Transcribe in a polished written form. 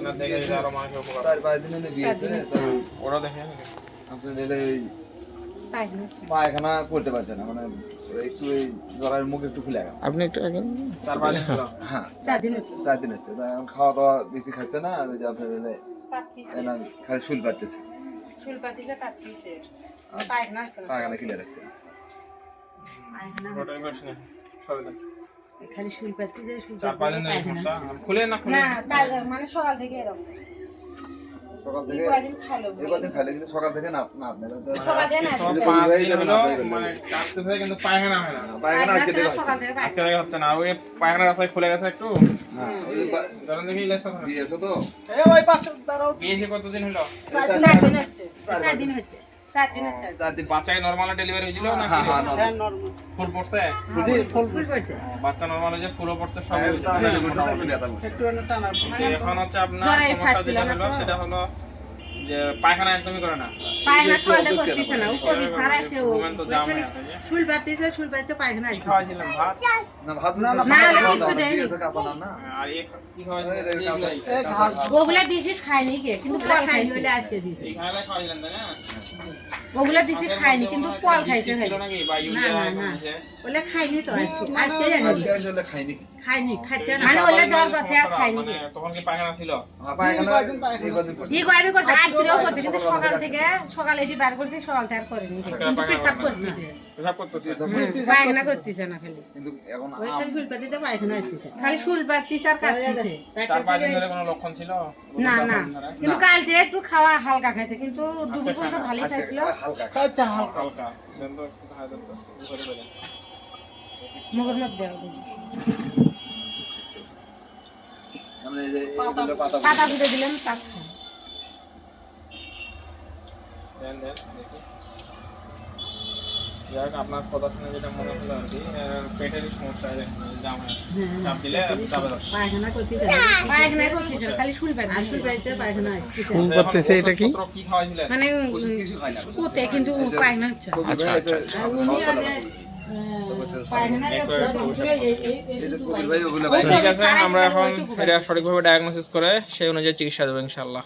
আপনার দেখে যদি আরো মানুষের উপকার 4-5 দিন হলে বিয়েছে ওরা দেখে আপনি নিলে পায়খানা করতে পারছে না মানে একটু এই গলার মুখ একটু খুলে গেছে আপনি একটু আগে 4-5 দিন হলো হ্যাঁ 4 দিন হচ্ছে তা এখন খাওয়া দাওয়া বেশি খাচ্ছে না আর ওই যে আপনার এলে না খালি শুল পাচ্ছে পায়খানা ক্লিয়ার রাখতে ওটাই প্রশ্ন সরে দেন খালি শুল পাতি যে শুল 4-5 দিন ধরে সমস্যা খুলে না খুলে মানে সকাল থেকে এরকম সকাল থেকে এই কদিন খাইলে কিন্তু সকাল থেকে না না আপনার সকাল থেকে না 5 দিন হলো মানে কাটতেছে কিন্তু পায়খানা হয় না পায়খানা আজকে দেখা সকাল থেকে আজকে থেকে হচ্ছে না ওই পায়খানা রাস্তায় খুলে গেছে একটু হ্যাঁ ধরেন দেখি ইলেকশন বিয়েছে তো বিয়েছে কতদিন হলো 4 দিন হচ্ছে 4 দিন বাচ্চাকে নরমাল ডেলিভারি হয়েছিল না হ্যাঁ হ্যাঁ নরমাল ফুল পড়ছে ফুল পড়ছে বাচ্চা নরমাল হয়েছে ফুলও পড়ছে সব একটু এখন হচ্ছে আপনার জ্বরে সমস্যা ফাটছিল যেটা না হলো তো? সেটা হলো যে পায়খানা একদমই করে না পায়খানা সকালে করতেছে না ও কবি সারা সে ও ঘুমেন তো জাম হয়ে আছে যে শুল পাতি যে শুল পাতি পায়খানা কি আছে খাওয়াইছিলেন ভাত না ভাত না, কিচ্ছু দেয়নি। বিয়েছে কাঁচা না আর এই কি খাওয়াইছিলেন ওগুলা দিছি খায়নি কে কিন্তু ফল খাই খাইছে হইলে আজকে দিছে এই খাওয়াইলে খাওয়াইছিলেন তাই না ওগুলা দিছি খায়নি কিন্তু ফল খাইছে ছিল নাকি বা ইউরিয়া না, না। দিয়েছে বলে খাইনি তো আজকে জানি আজকে আসলে খাইনি খাইনি খাচ্ছে না মানে ওগুলা জ্বর বাতে আর খায়নি কে তখন কি পায়খানা ছিল পায়খানা এই কদিন করছে ই কয়দিন করছে আজকেও করছে কিন্তু সকাল থেকে সকালে এটি বার করছে সকালটা আর করেনি কে। কিন্তু পেশাব করতেছে পেশাব করতেছে পায়খানা করতেছে না খালি কিন্তু এখন ওই খালি শুল পাতি যে পায়খানা আসছে খালি শুল পাতিছে আর কাটতিছে 4-5 দিন ধরে কোনো লক্ষণ ছিল না না কিন্তু কাল থেকে একটু খাওয়া হালকা খাইছে কিন্তু দুপুর পর্যন্ত ভালোই খাইছিল হালকা হালকা সেন্দ একটু খাওয়া দাও করে বলেন মুখের মধ্যে দেওয়া আমরা এই যে এগুলো পাতা পাতা দুধে দিলাম তাক খায়। দেন দেখি যাক আপনার কথা শুনে যেটা মনে হলো আর কি পেটেরই সমস্যা জাম হয় চাপ দিলে চাপে যাচ্ছে পায়খানা করতে পায়খানা করতেছে খালি শুল আর পাতিছে শুল পাতিতে পায়খানা আসছে ফুল করতেছে এটা কি ওষুধপত্র কি খাওয়াইছিলেন মানে কিছু খাই না পুঁতে কিন্তু পায়খানা হচ্ছে না। আর উনি আজ পায়খানা এই কবির ভাই ওগুলো ঠিক আছে আমরা এখন এটা সঠিকভাবে ডায়াগনোসিস করে সেই অনুযায়ী চিকিৎসা দেবো ইনশাআল্লাহ